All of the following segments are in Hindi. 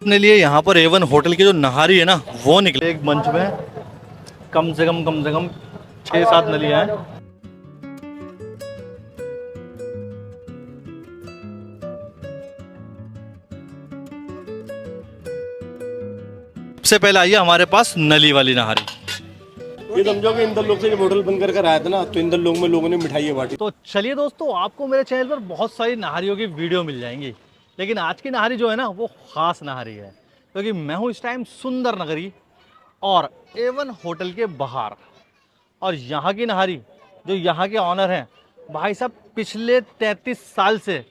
अपने लिए यहाँ पर A1 होटल की जो नहारी है ना वो निकले एक मंच में कम से कम 6-7 नलियाँ हैं। सबसे पहले आइए हमारे पास नली वाली नहारी। ये समझो कि इंदर लोग से जब होटल बंद कर आया था ना, तो इंदर लोग में लोगों ने मिठाइयाँ बांटी। तो चलिए दोस्तों, आपको मेरे चैनल पर बहुत सारी नहारियों की वीडियो मिल जाएंगी, लेकिन आज की नहारी जो है ना वो खास नहारी है, क्योंकि मैं हूँ इस टाइम सुंदर नगरी और A1 होटल के बाहर। और यहाँ की नहारी, जो यहाँ के ऑनर हैं भाई साहब, पिछले 33 साल से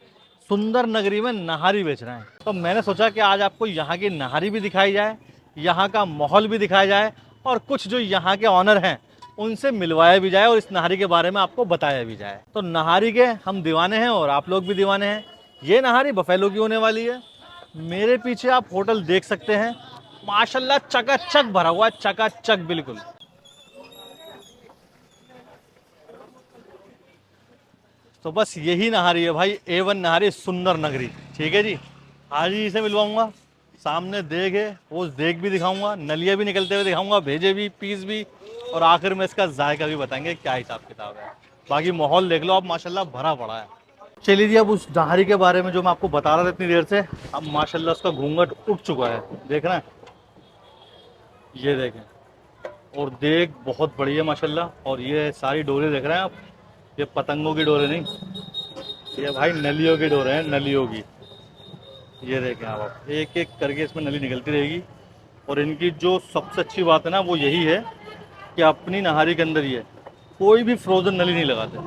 सुंदर नगरी में नहारी बेच रहे हैं। तो मैंने सोचा कि आज आपको यहाँ की नहारी भी दिखाई जाए, यहाँ का माहौल भी दिखाया जाए और कुछ जो यहाँ के ऑनर हैं उनसे मिलवाया भी जाए और इस नहारी के बारे में आपको बताया भी जाए। तो नहारी के हम दीवाने हैं और आप लोग भी दीवाने हैं। ये नहारी बफेलो की होने वाली है। मेरे पीछे आप होटल देख सकते हैं, माशाल्लाह चकाचक भरा हुआ है, चकाचक बिल्कुल। तो बस यही नहारी है भाई, A1 नहारी सुंदर नगरी। ठीक है जी, आज ही इसे मिलवाऊंगा, सामने देख है वो देख भी दिखाऊंगा, नलिया भी निकलते हुए दिखाऊंगा, भेजे भी, पीस भी, और आखिर में इसका जायका भी बताएंगे क्या हिसाब किताब है। बाकी माहौल देख लो आप, माशाल्लाह भरा पड़ा है। चलिए जी, अब उस नहारी के बारे में जो मैं आपको बता रहा था इतनी देर से, अब माशाल्लाह उसका घूंघट उठ चुका है, देख रहे हैं, ये देखें। और देख बहुत बढ़िया माशाल्लाह। और ये सारी डोरे देख रहे हैं आप, ये पतंगों की डोरे नहीं, ये भाई नलियों की डोरे हैं, नलियों की। ये देखें आप, एक एक करके इसमें नली निकलती रहेगी। और इनकी जो सबसे अच्छी बात है ना वो यही है कि अपनी नहारी के अंदर ये कोई भी फ्रोजन नली नहीं लगाते,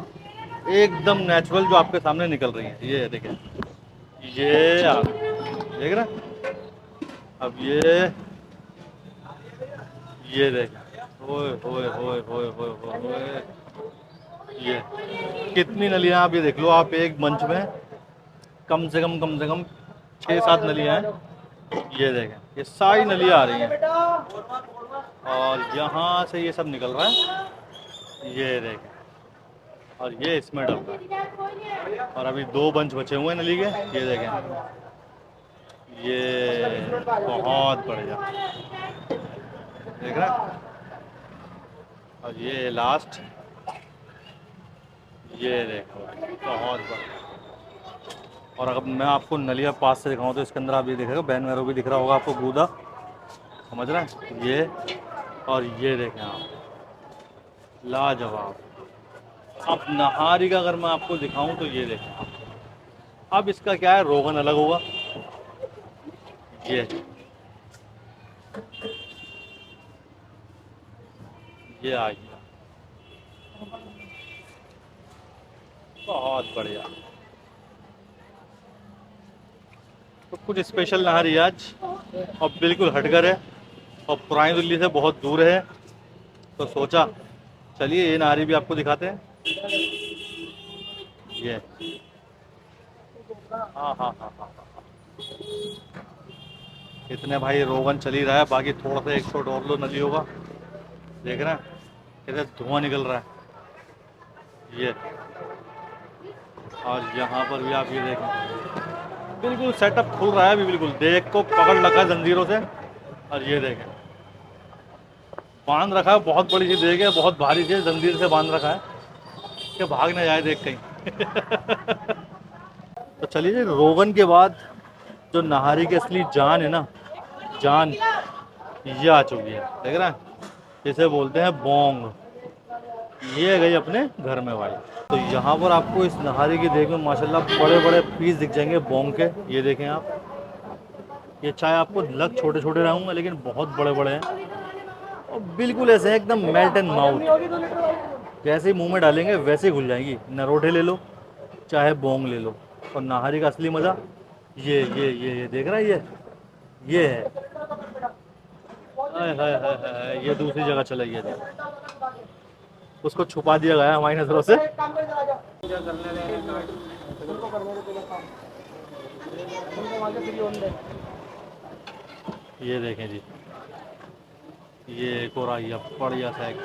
एकदम नेचुरल जो आपके सामने निकल रही है। ये देखें, ये आप देख रहे हैं। अब ये देखें, ओए होए होए होए होए होए होए। ये कितनी नलियां आप ये देख लो आप, एक मंच में कम से कम 6-7 नलियां हैं। ये देखें, ये सारी नलियां आ रही हैं और यहाँ से ये सब निकल रहा है। ये देखें, और ये इसमें डल रहा है। और अभी 2 बंच बचे हुए हैं नली के, ये देखें। ये बहुत बढ़िया, देख रहे हैं। और ये लास्ट, ये देखो, बहुत बढ़िया। और अगर मैं आपको नलिया पास से दिखाऊं तो इसके अंदर आप ये देखेगा, बैन वैरो भी दिख रहा होगा आपको, गूदा, समझ रहे हैं ये। और ये देखें आप, लाजवाब। अब नहारी का अगर मैं आपको दिखाऊं तो ये देखें आप, अब इसका क्या है, रोगन अलग होगा। ये आ गया, बहुत बढ़िया। तो कुछ स्पेशल नहारी आज, और बिल्कुल हटकर है और पुरानी दिल्ली से बहुत दूर है, तो सोचा चलिए ये नहारी भी आपको दिखाते हैं। ये हाँ हाँ हाँ हाँ हाँ हाँ। इतने भाई रोगन चल ही रहा है, बाकी थोड़ा सा 100 और लो नलियों का, देख रहे हैं कैसे धुआं निकल रहा है। ये और यहाँ पर भी आप ये देखें, बिल्कुल सेटअप खुल रहा है अभी, बिल्कुल देख को पकड़ रखा है जंजीरों से। और ये देखें, बांध रखा है, बहुत बड़ी चीज़ देख है, बहुत भारी चीज़, जंजीर से बांध रखा है कि भाग ना जाए देख कहीं। तो चलिए जी, रोगन के बाद जो नहारी की असली जान है ना, जान ये आ चुकी है, देख रहे हैं, इसे बोलते हैं बोंग। ये गई अपने घर में भाई। तो यहाँ पर आपको इस नहारी की देख में माशाल्लाह बड़े बड़े पीस दिख जाएंगे बोंग के, ये देखें आप। ये चाय आपको लग छोटे छोटे रहूँगा लेकिन बहुत बड़े बड़े हैं, और बिल्कुल ऐसे हैं एकदम मेल्ट एंड माउथ, जैसे ही मुंह में डालेंगे वैसे ही घुल जाएंगी। नरोठे ले लो चाहे बोंग ले लो। और नहारी का असली मज़ा ये देख रहा है, ये है। हाय हाय हाय हाय, ये दूसरी जगह चला गया था, उसको छुपा दिया गया हमारी नजरों से। ये देखें जी, ये एक और आई है बढ़िया सा एक।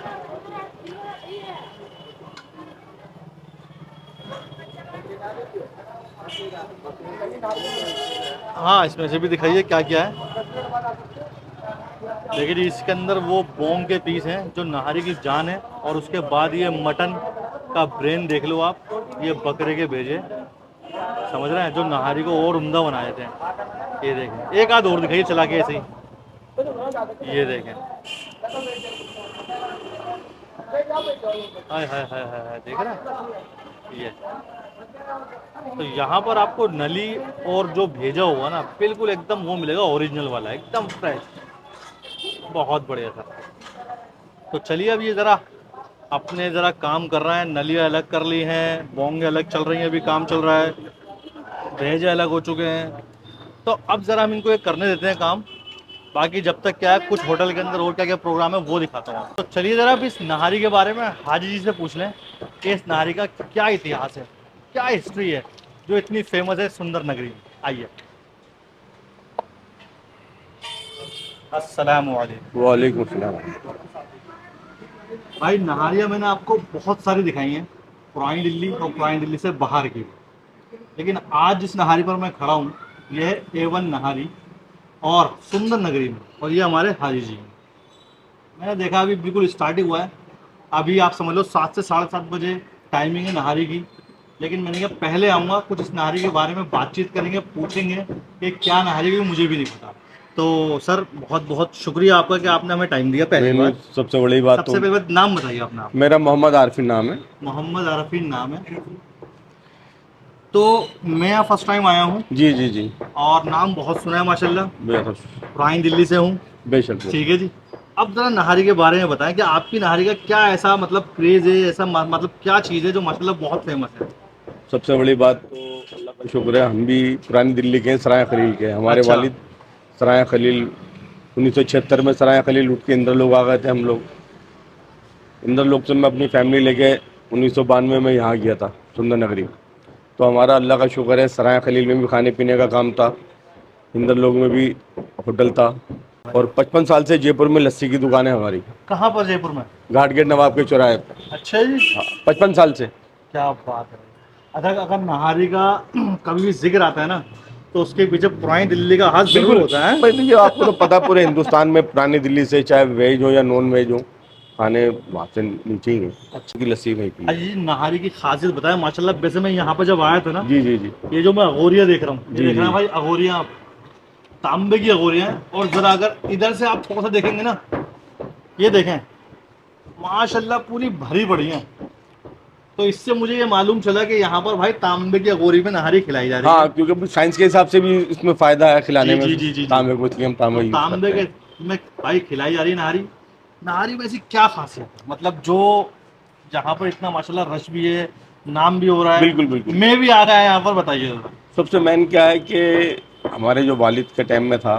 हाँ, इसमें से भी दिखाइए क्या क्या है। देखिए जी, इसके अंदर वो बोंग के पीस हैं जो नाहरी की जान है, और उसके बाद ये मटन का ब्रेन देख लो आप, ये बकरे के भेजे, समझ रहे हैं, जो नाहरी को और उम्दा बनाए थे। ये देखें, एक आध और दिखाइए चला के ऐसे ही, ये देखें, हाय हाय हाय हाय हाय, देख रहे हैं ये। तो यहाँ पर आपको नली और जो भेजा हुआ ना, बिल्कुल एकदम वो मिलेगा, ओरिजिनल वाला, एकदम फ्रेश, बहुत बढ़िया सर। तो चलिए अब ये ज़रा अपने ज़रा काम कर रहा है, नलियाँ अलग कर ली हैं, बोंगे अलग चल रही हैं, अभी काम चल रहा है, भेजे अलग हो चुके हैं। तो अब ज़रा हम इनको ये करने देते हैं काम, बाकी जब तक क्या है कुछ होटल के अंदर और क्या क्या प्रोग्राम है वो दिखाता हूँ। तो चलिए ज़रा अब इस नहारी के बारे में हाजी जी से पूछ लें कि इस नहारी का क्या इतिहास है, क्या हिस्ट्री है जो इतनी फेमस है सुंदर नगरी में। आइए। अस्सलाम वालेकुम। वालेकुम सलाम। भाई नहारियाँ मैंने आपको बहुत सारी दिखाई हैं, पुरानी दिल्ली और पुरानी दिल्ली से बाहर की, लेकिन आज जिस नहारी पर मैं खड़ा हूँ यह है A1 नहारी और सुंदर नगरी में, और ये हमारे हाजी जी हैं। मैंने देखा अभी बिल्कुल स्टार्ट ही हुआ है, अभी आप समझ लो 7 से 7:30 बजे टाइमिंग है नहारी की, लेकिन मैंने कहा पहले आऊँगा, कुछ इस नहारी के बारे में बातचीत करेंगे, पूछेंगे कि क्या नहारी है, मुझे भी नहीं पता। तो सर बहुत बहुत शुक्रिया आपका कि आपने हमें टाइम दिया पहली नहीं बार। नहीं, सबसे बड़ी बात सबसे तो पहले नाम बताइए अपना आप। मेरा मोहम्मद आरफिन नाम है। मोहम्मद आरफीन नाम है। तो मैं यहाँ फर्स्ट टाइम आया हूँ जी जी जी। और नाम बहुत सुना है माशाल्लाह, बेशक पुरानी दिल्ली से हूँ। बेशक। ठीक है जी। अब जरा नहारी के बारे में बताएं कि आपकी नहारी का क्या ऐसा मतलब क्रेज है, ऐसा मतलब क्या चीज़ है जो माशाल्लाह बहुत फेमस है। सबसे बड़ी बात तो अल्लाह का शुक्र है, हम भी पुरानी दिल्ली के हैं, सराय खलील के हैं। हमारे अच्छा। वालिद सराय खलील 1976 में सराय खलील उठ के इंदर लोग आ गए थे। हम लोग इंदर लोग से मैं अपनी फैमिली लेके 1992 में यहाँ गया था सुंदर नगरी। तो हमारा अल्लाह का शुक्र है, सराय खलील में भी खाने पीने का काम था, इंदर लोग में भी होटल था, और 55 साल से जयपुर में लस्सी की दुकान है हमारी, कहाँ पर, जयपुर में? घाट गेट नवाब के चौराहे पर। अच्छा जी। हाँ, 55 साल से। क्या बात है। अगर अगर नहारी का कभी भी जिक्र आता है ना, तो उसके पीछे पुरानी दिल्ली का हाथ जरूर बिल्कुल होता है। भाई, देखिए आपको तो पता, पूरे हिंदुस्तान में पुरानी दिल्ली से चाहे वेज हो या नॉन वेज हो, खाने वहाँ से नीचे ही है। अच्छा। की लस्सी नहीं पी। अजी नहारी की खासियत बताएं माशाल्लाह। वैसे मैं यहाँ पर जब आया था ना, जी जी जी ये जो मैं अगोरिया देख रहा हूँ, ये जी देख रहे हैं जी। भाई, अगोरिया तांबे की अगोरियाँ हैं। और जरा अगर इधर से आप थोड़ा सा देखेंगे ना, ये देखें माशाल्लाह पूरी भरी पड़ी हैं। तो इससे मुझे ये मालूम चला कि यहाँ पर भाई तांबे की अगोरी में नहारी खिलाई जा रही हाँ, है। क्योंकि साइंस के हिसाब से भी इसमें फायदा है खिलाने जी में। जी जी जी जी। तांबे को, इसलिए हम तो तांबा यूज तांबे करते के हैं। में भाई खिलाई जा रही है नहारी। नहारी में ऐसी क्या खासियत है, मतलब जो जहाँ पर इतना माशाल्लाह रश भी है, नाम भी हो रहा है, बिल्कुल बिल्कुल। मैं भी आ गया यहाँ पर, बताइए जरा। सबसे मेन क्या है कि हमारे जो वालिद के टाइम में था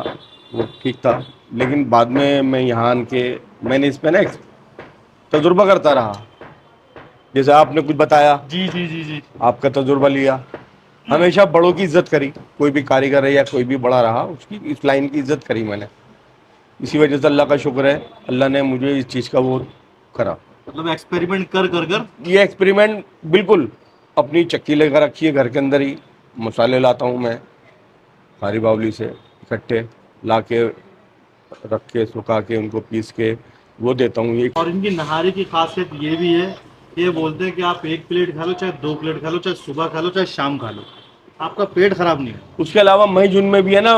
वो ठीक था, लेकिन बाद में मैं यहाँ आन के मैंने इस पे ना एक तजुर्बा करता रहा। जैसे आपने कुछ बताया, जी जी जी जी। आपका तजुर्बा लिया, हमेशा बड़ों की इज्जत करी। कोई भी कारीगर है या कोई भी बड़ा रहा, उसकी इस लाइन की इज्जत करी मैंने। इसी वजह से अल्लाह का शुक्र है, अल्लाह ने मुझे इस चीज़ का वो करा। मतलब एक्सपेरिमेंट कर कर कर। ये एक्सपेरिमेंट बिल्कुल अपनी चक्की लेकर रखी है घर के अंदर ही। मसाले लाता हूँ मैं खारी बावली से इकट्ठे, ला के रख के सुखा के उनको पीस के वो देता हूँ। ये और इनकी नहारी की खासियत ये भी है, ये बोलते हैं कि आप एक प्लेट खा लो, चाहे 2 प्लेट खा लो, चाहे सुबह खा लो, चाहे शाम खा लो, आपका पेट खराब नहीं होगा। उसके अलावा मई जून में भी है ना,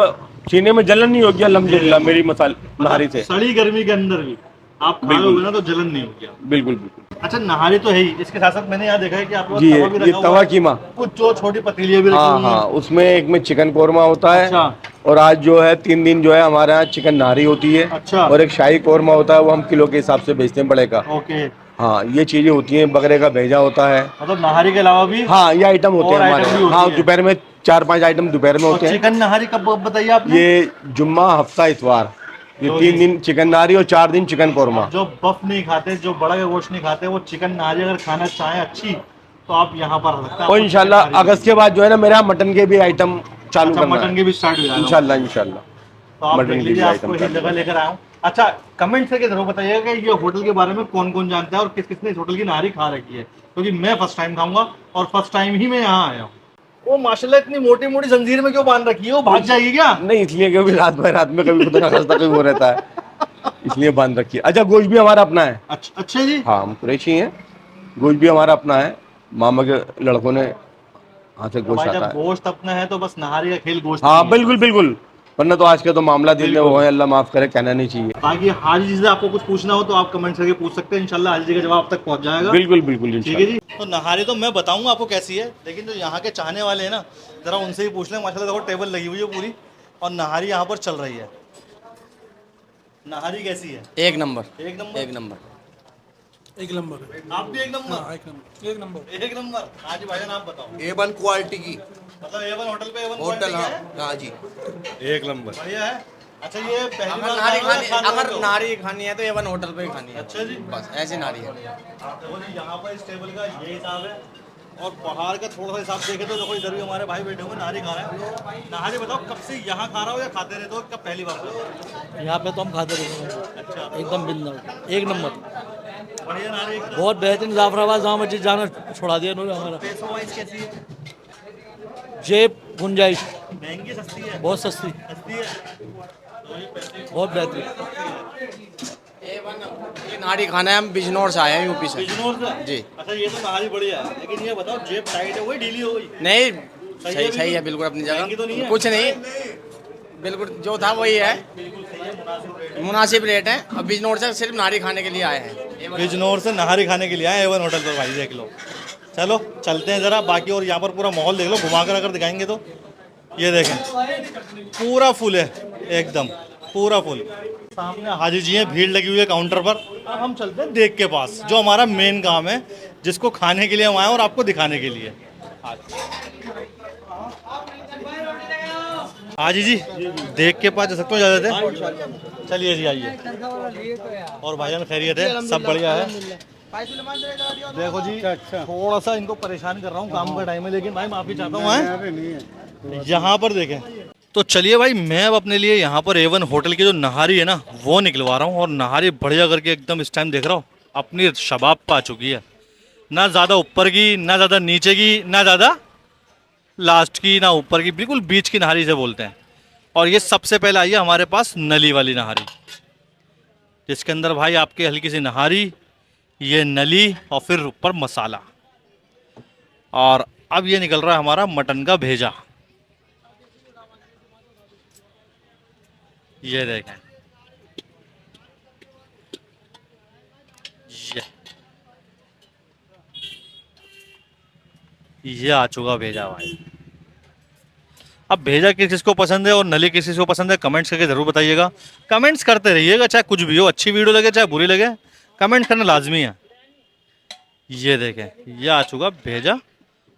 सीने में जलन नहीं होगी अल्हम्दुलिल्लाह मेरी मसाल नहारी मतलब से। सड़ी गर्मी के अंदर भी आप खा बिल्कुल लोगे ना तो जलन नहीं होगी आपको। बिल्कुल बिल्कुल। अच्छा नहारी तो है ही, इसके साथ साथ मैंने यहाँ देखा है कि आपके पास जी, तवा भी ये रखा हुआ तवा है, कीमा। कुछ जो छोटी पतीलियाँ भी रखी हाँ हुई हैं। हाँ, उसमें एक में चिकन कोरमा होता है। अच्छा। और आज जो है 3 दिन जो है हमारे यहाँ चिकन नारी होती है। अच्छा। और एक शाही कोरमा होता है, वो हम किलो के हिसाब से बेचते हैं बड़े का। ओके। हाँ, ये चीज़ें होती हैं। बकरे का भेजा होता है। मतलब नहारी के अलावा भी हाँ, ये आइटम होते हैं और हमारे आइटम भी यहाँ। हाँ, होती है। दोपहर में 4-5 आइटम दोपहर में और होते हैं। चिकन नहारी कब बताइए आपने? ये जुम्मा, हफ्ता, इतवार, ये लो 3 दिन चिकन नारी और 4 दिन चिकन कोरमा। अब जो बफ नहीं खाते, जो बड़ा का गोश्त नहीं खाते, वो चिकन नहारी अगर खाना चाहें अच्छी, तो आप यहाँ पर आ सकते हैं। और आपको चिकन इंशाल्लाह नहारी अगस्त के बाद जो है ना, मेरा मटन के भी आइटम चालू अच्छा करना मटन है। की भी स्टार्ट हो जाएगा। इंशाल्लाह इंशाल्लाह तो आप देख मटन के लीजिए, भी आपको आइटम ये चालू जगह लेकर आया हूँ। अच्छा कमेंट करके जरूर बताइएगा कि ये होटल के बारे में कौन कौन जानता है और किस किसने इस होटल की नहारी खा रखी है, क्योंकि मैं फर्स्ट टाइम खाऊंगा और फर्स्ट टाइम ही मैं यहाँ आया हूँ। वो माशाल्लाह इतनी मोटी मोटी जंजीर में क्यों बांध रखी है, वो भाग जाएगी क्या? नहीं, इसलिए क्योंकि रात में कभी खुदा ना खास्ता कोई वो रहता है। इसलिए बांध रखी है। अच्छा, गोश्त भी हमारा अपना है। अच्छा जी। हाँ, हम कुरैशी हैं, गोश्त भी हमारा अपना है, मामा के लड़कों ने यहाँ से तो गोश्त भाई आता जब है। गोश्त अपना है तो बस नहारी का खेल गोश्त में हाँ, ही है बिल्कुल बस। बिल्कुल, वरना तो आज के तो मामला दिल में वो बिल्कुल। है, अल्लाह माफ़ करे, कहना नहीं चाहिए। बाकी हाजी जी से आपको कुछ पूछना हो तो आप कमेंट करके पूछ सकते हैं, इंशाल्लाह हाजी जी का जवाब आप तक पहुंच जाएगा। बिल्कुल बिल्कुल, ठीक है इंशाल्लाह। जी। तो नहारी तो मैं बताऊंगा आपको कैसी है, लेकिन जो यहाँ के चाहने वाले हैं ना, जरा उनसे ही पूछ लें। माशाल्लाह देखो टेबल लगी हुई है पूरी, और नहारी यहाँ पर चल रही है। नहारी कैसी है? एक नंबर। एक नंबर। एक नंबर। एक नंबर है। आप भी एक नंबर? हाँ, एक नंबर, एक नंबर। एक नंबर। हाजी भाईजान आप बताओ। A1 क्वालिटी की मतलब A1 होटल पे A1 होटल। क्वालिटी हाँ है? हाँ जी। एक नंबर। बढ़िया है। अच्छा ये पहली अगर बार नारी खा रहे हो खानी या खा रहे अगर हो? नारी खानी है तो एवन होटल पे ही खानी है। अच्छा जी। बस ऐसी नारी है। देखो जी यहाँ पर इस टेबल का ये हिसाब है, और बाहर का थोड़ा सा हिसाब देखे तो देखो इधर भी हमारे भाई बैठे हुए नारी खा रहे हैं। नारी बताओ कब से यहाँ खा रहा हो या खाते रहते हो, कब पहली बार? यहाँ पे तो हम खाते रहते हैं। अच्छा, एकदम बिंदास, एक नंबर। बढ़िया नारी एकदम। बहुत बेहतरीन। जाफराबाद जहाँ मर्जी जाना छोड़ा दिया इन्होंने हमारा। पैसों वाइज कैसी है? जेब गुंजाइश महंगी सस्ती है? बहुत सस्ती, सस्ती है। तो ये पैसे बहुत बेहतरीन। ये नारी खाना है, हम बिजनौर से आए हैं, यूपी से। बिजनौर से? जी। अच्छा ये तो नारी बढ़िया है, लेकिन ये बताओ जेब टाइट है, वही ढीली हो गई? नहीं, सही सही है सही है, बिल्कुल अपनी महंगी तो नहीं जगह, है? कुछ नहीं, बिल्कुल जो था वही है, बिल्कुल सही है, मुनासिब रेट है। मुनासिब रेट है। अब बिजनौर से सिर्फ नारी खाने के लिए आए हैं। बिजनौर से नहारी खाने के लिए आए A1 होटल पर भाई, देख लो। चलो चलते हैं ज़रा, बाकी और यहाँ पर पूरा माहौल देख लो, घुमा कर अगर दिखाएंगे तो। ये देखें पूरा फुल है, एकदम पूरा फुल। सामने हाजी जी हैं, भीड़ लगी हुई है काउंटर पर। अब हम चलते हैं देख के पास, जो हमारा मेन काम है, जिसको खाने के लिए हम आए और आपको दिखाने के लिए। हाजी जी देख के पास जा सकते हो ज़्यादा? चलिए जी आइए। और भाईजान खैरियत है? सब बढ़िया है। देखो जी थोड़ा सा इनको परेशान कर रहा हूँ, काम का टाइम है, लेकिन भाई माफी चाहता हूँ। यहाँ पर देखें तो चलिए भाई, मैं अब अपने लिए यहाँ पर A1 होटल की जो नहारी है ना वो निकलवा रहा हूँ। और नहारी बढ़िया करके एकदम इस टाइम देख रहा हूँ अपनी शबाब पे आ चुकी है। ना ज़्यादा ऊपर की, ना ज़्यादा नीचे की, ना ज़्यादा लास्ट की, ना ऊपर की, बिल्कुल बीच की नहारी से बोलते हैं। और ये सबसे पहले आई है हमारे पास नली वाली नहारी, जिसके अंदर भाई आपके हल्की सी नहारी, ये नली और फिर ऊपर मसाला। और अब ये निकल रहा है हमारा मटन का भेजा। ये देखें, ये आ चुका भेजा भाई। अब भेजा किस किस को पसंद है और नली किस किस को पसंद है, कमेंट्स करके जरूर बताइएगा। कमेंट्स करते रहिएगा, चाहे कुछ भी हो, अच्छी वीडियो लगे चाहे बुरी लगे, कमेंट करना लाजमी है। ये देखें, ये आ चुका भेजा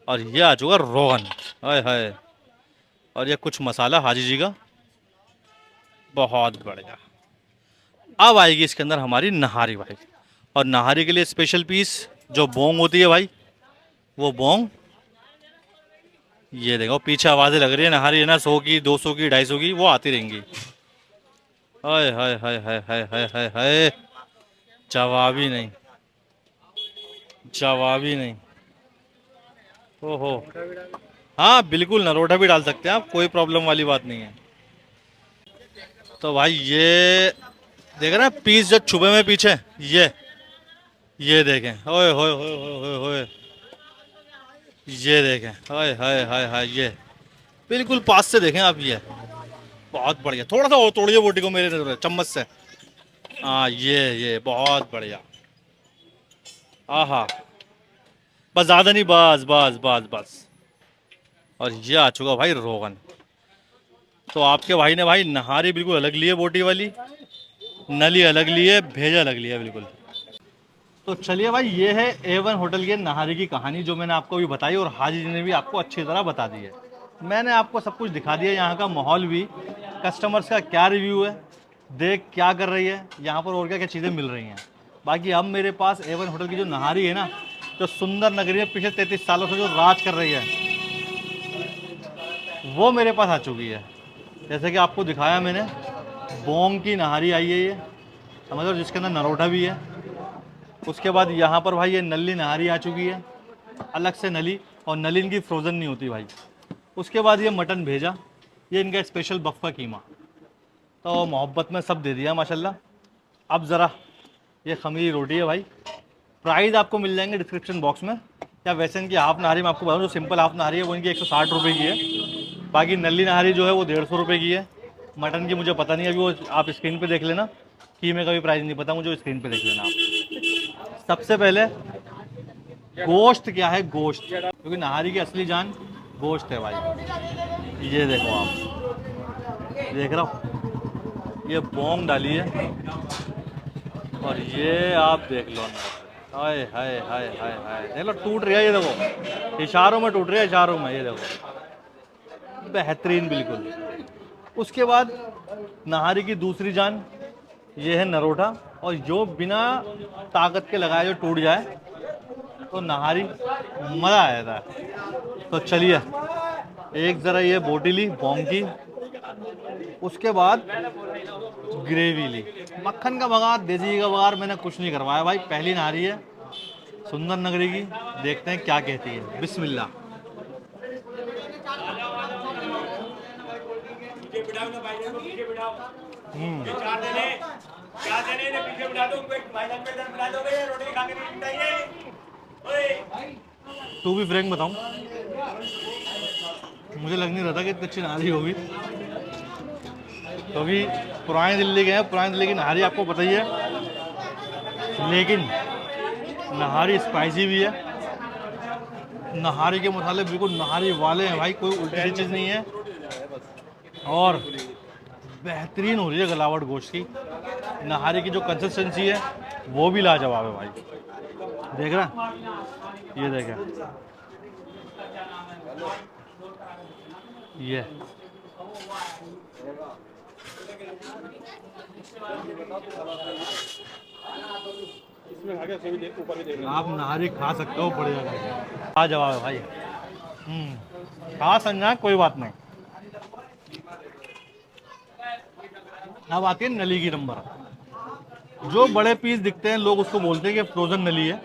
और ये आ चुका रोगन। हाय हाय। और ये कुछ मसाला हाजी जी का, बहुत बढ़िया। अब आएगी इसके अंदर हमारी नहारी भाई। और नहारी के लिए स्पेशल पीस जो बोंग होती है भाई, वो बोंग। ये देखो पीछे आवाज़ें लग रही है, नहारी है ना 100 की, 200 की, 250 की, वो आती रहेंगी। हाय हाय हाय हाय हाय हाय हाय हाय। जवाब ही नहीं, जवाब ही नहीं। ओहो, हाँ बिल्कुल, नरोटा भी डाल सकते हैं आप, कोई प्रॉब्लम वाली बात नहीं है। तो भाई ये देख रहे हैं पीस जो छुपे में पीछे, ये देखें, ओए होए होए होए होए होए। ये देखें, हाय हाय हाय हाय। ये बिल्कुल पास से देखें आप, ये बहुत बढ़िया। थोड़ा सा और तोड़िए बोटी को मेरे चम्मच से। हाँ ये बहुत बढ़िया। आहा, बस ज़्यादा नहीं, बस बस बस बस। और ये आ चुका भाई रोगन। तो आपके भाई ने भाई नहारी बिल्कुल अलग ली है बोटी वाली, नली अलग ली है, भेजा अलग लिया बिल्कुल। तो चलिए भाई, ये है A1 होटल के नहारी की कहानी, जो मैंने आपको अभी बताई और हाजी जी ने भी आपको अच्छी तरह बता दी है। मैंने आपको सब कुछ दिखा दिया, यहाँ का माहौल भी, कस्टमर्स का क्या रिव्यू है, देख क्या कर रही है यहाँ पर और क्या क्या चीज़ें मिल रही हैं। बाकी अब मेरे पास A1 होटल की जो नहारी है ना, जो सुंदर नगरी में पिछले 33 सालों से जो राज कर रही है, वो मेरे पास आ चुकी है। जैसे कि आपको दिखाया मैंने, बोंग की नहारी आई है ये, समझ लो, जिसके अंदर नरोटा भी है। उसके बाद यहाँ पर भाई ये नली नहारी आ चुकी है, अलग से नली, और नली इनकी फ्रोज़न नहीं होती भाई। उसके बाद ये मटन भेजा, ये इनका स्पेशल बफ का कीमा। तो मोहब्बत में सब दे दिया माशाल्लाह। अब ज़रा ये खमीरी रोटी है भाई। प्राइस आपको मिल जाएंगे डिस्क्रिप्शन बॉक्स में। या वैसे इनकी हाफ़ नहारी मैं आपको बताऊँ, जो सिंपल हाफ़ नहारी है वो इनकी 160 रुपये की है। बाकी नली नहारी जो है वो 150 रुपये की है। मटन की मुझे पता नहीं, अभी वो आप स्क्रीन पे देख लेना। कीमे का भी प्राइस नहीं पता मुझे, स्क्रीन पे देख लेना आप। सबसे पहले गोश्त क्या है, गोश्त, क्योंकि नहारी की असली जान गोश्त है भाई। ये देखो आप, देख रहा हो, ये बोंग डाली है और ये आप देख लो अंदर। हाय हाय हाय हाय हाय, देख लो टूट रहा है, ये देखो इशारों में टूट रहा है, इशारों में, ये देखो बेहतरीन बिल्कुल। उसके बाद नहारी की दूसरी जान ये है नरोटा, और जो बिना ताकत के लगाए जो टूट जाए तो नहारी मज़ा आ जाता है। तो चलिए एक ज़रा ये बोटी ली बोंग की, उसके बाद ग्रेवी ली, मक्खन का बघार, देसी घी का बघार मैंने कुछ नहीं करवाया भाई। पहली नहारी है सुंदर नगरी की, देखते हैं क्या कहती है। बिस्मिल्लाह। तू भी फ्रैंक बताऊं, मुझे लग नहीं रहा था कि इतनी अच्छी नहारी होगी, क्योंकि पुरानी दिल्ली गए हैं, पुरानी दिल्ली की नहारी आपको पता ही है, लेकिन नहारी स्पाइसी भी है। नहारी के मसाले बिल्कुल नहारी वाले हैं भाई, कोई उल्टी सी चीज़ नहीं है। और बेहतरीन हो रही है गलावट गोश्त की। नहारी की जो कंसिस्टेंसी है वो भी लाजवाब है भाई। देख रहा है? ये देखें, ये आप नहारी खा सकते हो बढ़िया करके। लाजवाब है भाई। खा समझा, कोई बात नहीं। अब आती है नली की नंबर। जो बड़े पीस दिखते हैं लोग उसको बोलते हैं कि फ्रोजन नली है,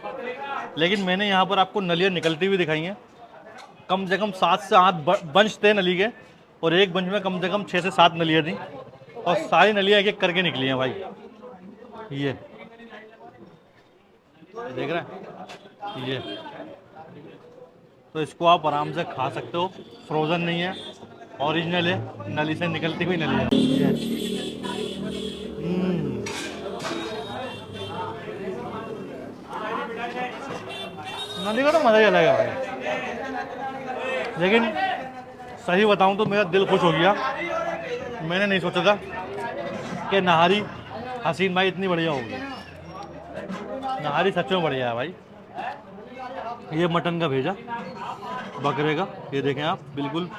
लेकिन मैंने यहाँ पर आपको नलियाँ निकलती हुई दिखाई हैं। कम से कम 7 से 8 बंच थे नली के, और एक बंच में कम से कम 6 से 7 नलियाँ थी, और सारी नलियाँ एक एक करके निकली हैं भाई। ये देख रहे हैं, ये तो इसको आप आराम से खा सकते हो। फ्रोज़न नहीं है, ओरिजिनल है, नली से निकलती हुई नली है। नली का तो मज़ा ही अलग है भाई। लेकिन सही बताऊं तो मेरा दिल खुश हो गया। मैंने नहीं सोचा था कि नहारी हसीन भाई इतनी बढ़िया होगी। नहारी सच में बढ़िया है भाई। ये मटन का भेजा, बकरे का, ये देखें आप, बिल्कुल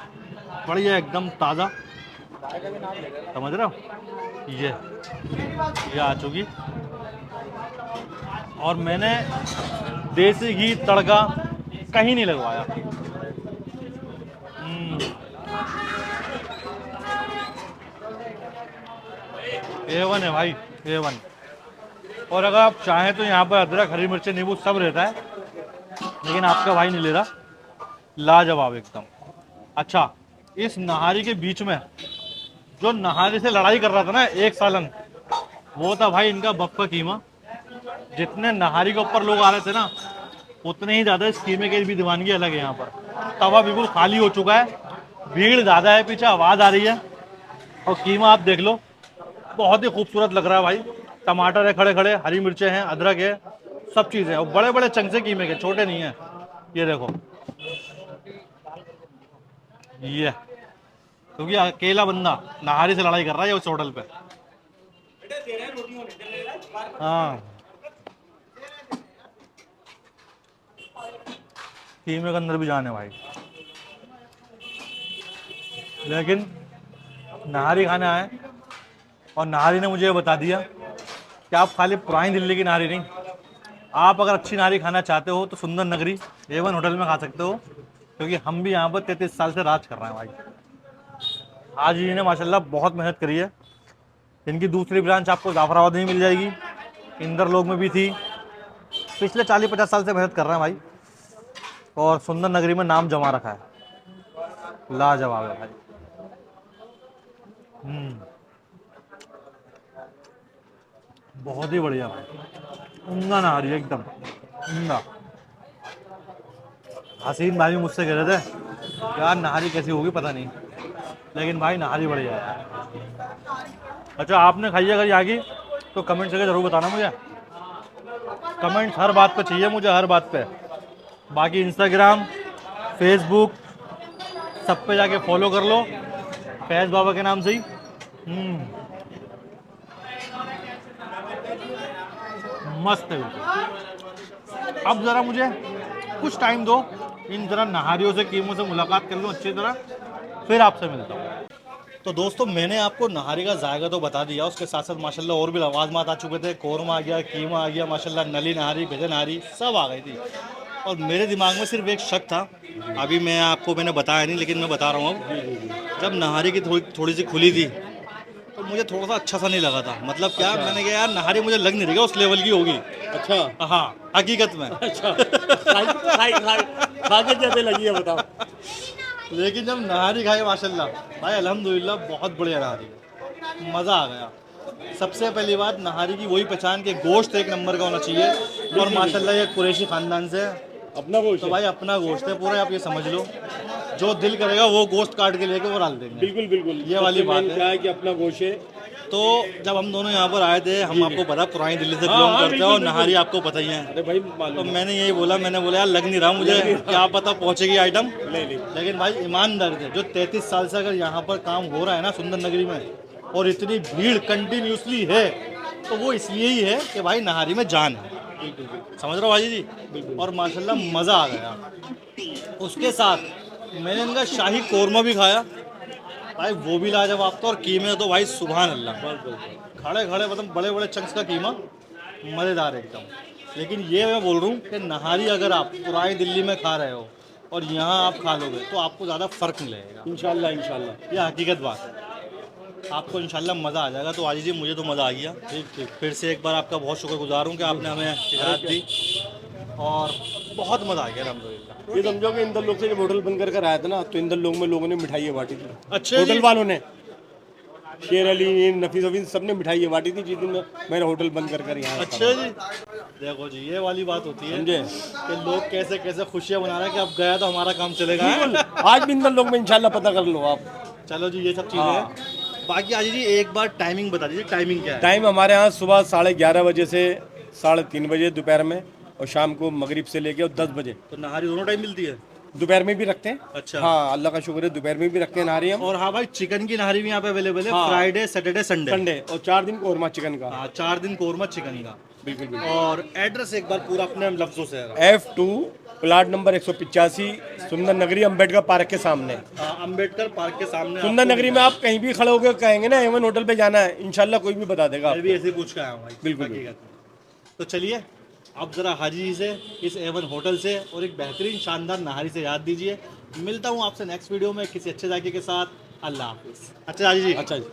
बढ़िया, एकदम ताज़ा, समझ रहे हो। ये आ चुकी, और मैंने देसी घी तड़का कहीं नहीं लगवाया। A1 है भाई, A1। और अगर आप चाहें तो यहाँ पर अदरक, हरी मिर्ची, नींबू सब रहता है, लेकिन आपका भाई नहीं ले रहा। लाजवाब एकदम। अच्छा, इस नहारी के बीच में जो नहारी से लड़ाई कर रहा था ना एक सालन, वो था भाई इनका बफ कीमा। जितने नहारी के ऊपर लोग आ रहे थे ना, उतने ही ज़्यादा इस कीमे की भी दीवानगी अलग है। यहाँ पर तवा बिल्कुल खाली हो चुका है, भीड़ ज़्यादा है, पीछे आवाज़ आ रही है, और कीमा आप देख लो, बहुत ही खूबसूरत लग रहा है भाई। टमाटर है खड़े खड़े, हरी मिर्चें हैं, अदरक है, सब चीज़ें हैं, और बड़े बड़े चंक से कीमे के, छोटे नहीं है। ये देखो, ये क्योंकि अकेला बंदा नहारी से लड़ाई कर रहा है उस होटल पे। हाँ, कीमे के अंदर भी जाने भाई। लेकिन नहारी खाने आए, और नहारी ने मुझे ये बता दिया कि आप खाली पुरानी दिल्ली की नहारी नहीं, आप अगर अच्छी नहारी खाना चाहते हो तो सुंदर नगरी A1 होटल में खा सकते हो, क्योंकि हम भी यहाँ पर 33 साल से राज कर रहे हैं भाई। आज जी ने माशाल्लाह बहुत मेहनत करी है। इनकी दूसरी ब्रांच आपको जाफराबाद में मिल जाएगी, इंदर लोग में भी थी। पिछले 40-50 साल से मेहनत कर रहे हैं भाई, और सुंदर नगरी में नाम जमा रखा है। लाजवाब है भाई। बहुत ही बढ़िया भाई, उमदा नहारी एकदम उमदा। हसीन भाई भी मुझसे कह रहे थे यार नहारी कैसी होगी पता नहीं, लेकिन भाई नहारी बढ़िया है। अच्छा आपने खाई है अगर यहाँ की तो कमेंट करके ज़रूर बताना मुझे, कमेंट हर बात पे चाहिए मुझे, हर बात पे। बाकी इंस्टाग्राम फेसबुक सब पे जाके फॉलो कर लो फैज़ बाबा के नाम से ही। मस्त है बिल्कुल। अब ज़रा मुझे कुछ टाइम दो, इन ज़रा नहारियों से कीमों से मुलाकात कर लूँ अच्छी तरह, फिर आपसे मिलता हूँ। तो दोस्तों मैंने आपको नहारी का जायका तो बता दिया, उसके साथ साथ माशाल्लाह और भी लवाज़मात आ चुके थे। कौरमा आ गया, कीमा आ गया, माशाल्लाह नली नहारी, भेजे नहारी सब आ गई थी। और मेरे दिमाग में सिर्फ एक शक था, अभी मैंने बताया नहीं लेकिन मैं बता रहा हूँ अब। जब नहारी की थोड़ी सी खुली थी तो मुझे थोड़ा सा अच्छा सा नहीं लगा था। मतलब क्या, मैंने कहा यार नहारी मुझे लग नहीं रही है उस लेवल की होगी। अच्छा हाँ हकीकत में। अच्छा खा के कैसे लगी है बताओ। लेकिन जब नहारी खाई माशाल्लाह भाई अल्हम्दुलिल्लाह बहुत बढ़िया नहारी, मज़ा आ गया। सबसे पहली बात नहारी की वही पहचान के गोश्त एक नंबर का होना चाहिए। और माशाल्लाह ये कुरैशी खानदान से अपना गोश्त तो भाई अपना गोश्त है पूरा, आप ये समझ लो जो दिल करेगा वो गोश्त काट के लेके वो डाल देंगे। बिल्कुल बिल्कुल, ये वाली बात है। क्या है कि अपना गोश्त है। तो जब हम दोनों यहाँ पर आए थे, हम आपको पता पुरानी दिल्ली से बिलोंग करते हैं और नहारी आपको पता ही है। अरे भाई तो मालूम मैंने यही बोला, मैंने बोला यार लग नहीं रहा मुझे, क्या पता पहुँचेगी आइटम। ले लेकिन भाई ईमानदार थे, जो 33 साल से अगर यहाँ पर काम हो रहा है ना सुंदर नगरी में, और इतनी भीड़ कंटिन्यूसली है, तो वो इसलिए ही है कि भाई नहारी में जान है। समझ रहे हो भाई जी। और माशाल्लाह मज़ा आ गया। उसके साथ मैंने इनका शाही कौरमा भी खाया भाई, वो भी लाजवाब था। और कीमे तो भाई सुभान अल्लाह, खड़े खड़े मतलब बड़े बड़े चंक्स का कीमा, मज़ेदार एकदम। लेकिन ये मैं बोल रहा हूँ कि नहारी अगर आप पुरानी दिल्ली में खा रहे हो और यहाँ आप खा लोगे तो आपको ज़्यादा फ़र्क नहीं लगेगा। इंशाल्लाह इंशाल्लाह। ये हकीकत बात है, आपको इंशाल्लाह मज़ा आ जाएगा। तो आजी जी मुझे तो मज़ा आ गया। ठीक फिर से एक बार आपका बहुत शुक्रगुजार हूँ कि आपने हमें हिदायत दी और बहुत मज़ा आ गया अल्हम्दुलिल्लाह। ये समझो कि इंदर लोग से जब होटल बंद कर आया था ना, तो इंदर लोग में लोगों ने मिठाइयाँ बांटी थी। अच्छा होटल जी। वालों ने, शेर अली, नफीस अफीस सबने मिठाइयाँ बांटी थी जिस दिन मैंने होटल बंद कर यहाँ। अच्छा जी, देखो जी ये वाली बात होती है समझे कि लोग कैसे कैसे खुशियाँ मना रहे हैं कि अब गया तो हमारा काम चलेगा। आज भी इंदर लोग में इंशाल्लाह पता कर लो आप। चलो जी ये सब चीज़ें हैं। बाकी आजी जी एक बार टाइमिंग बता दीजिए, टाइमिंग क्या है? टाइम हमारे यहाँ सुबह 11:30 बजे से 3:30 बजे दोपहर में, और शाम को मगरिब से लेके और 10 बजे। तो नहारी दोनों टाइम मिलती है? दोपहर में भी रखते हैं। अच्छा। हाँ अल्लाह का शुक्र है, दोपहर में भी रखते हैं नहारी हम। और हाँ भाई चिकन की नहारी भी यहाँ पे अवेलेबल है, हाँ। Friday Saturday Sunday. संडे और 4 दिन कौरमा चिकन का। हाँ 4 दिन कौरमा चिकन का। बिल्कुल बिल्कुल। और एड्रेस एक बार पूरा अपने लफ्जों से है। F2 प्लाट नंबर 185 सुंदर नगरी अम्बेडकर पार्क के सामने। अम्बेडकर पार्क के सामने सुंदर नगरी में आप कहीं भी खड़े होकर कहेंगे ना एवन होटल पे जाना है, इंशाल्लाह कोई भी बता देगा मैं भी ऐसे ही पूछ के आया हूँ भाई। बिल्कुल, हकीकत में। तो चलिए अब जरा हाजी जी से, इस एवन होटल से और एक बेहतरीन शानदार नहारी से याद दीजिए। मिलता हूँ आपसे नेक्स्ट वीडियो में किसी अच्छे जायके के साथ। अल्लाह हाफिज़। अच्छा हाजी जी। अच्छा जी।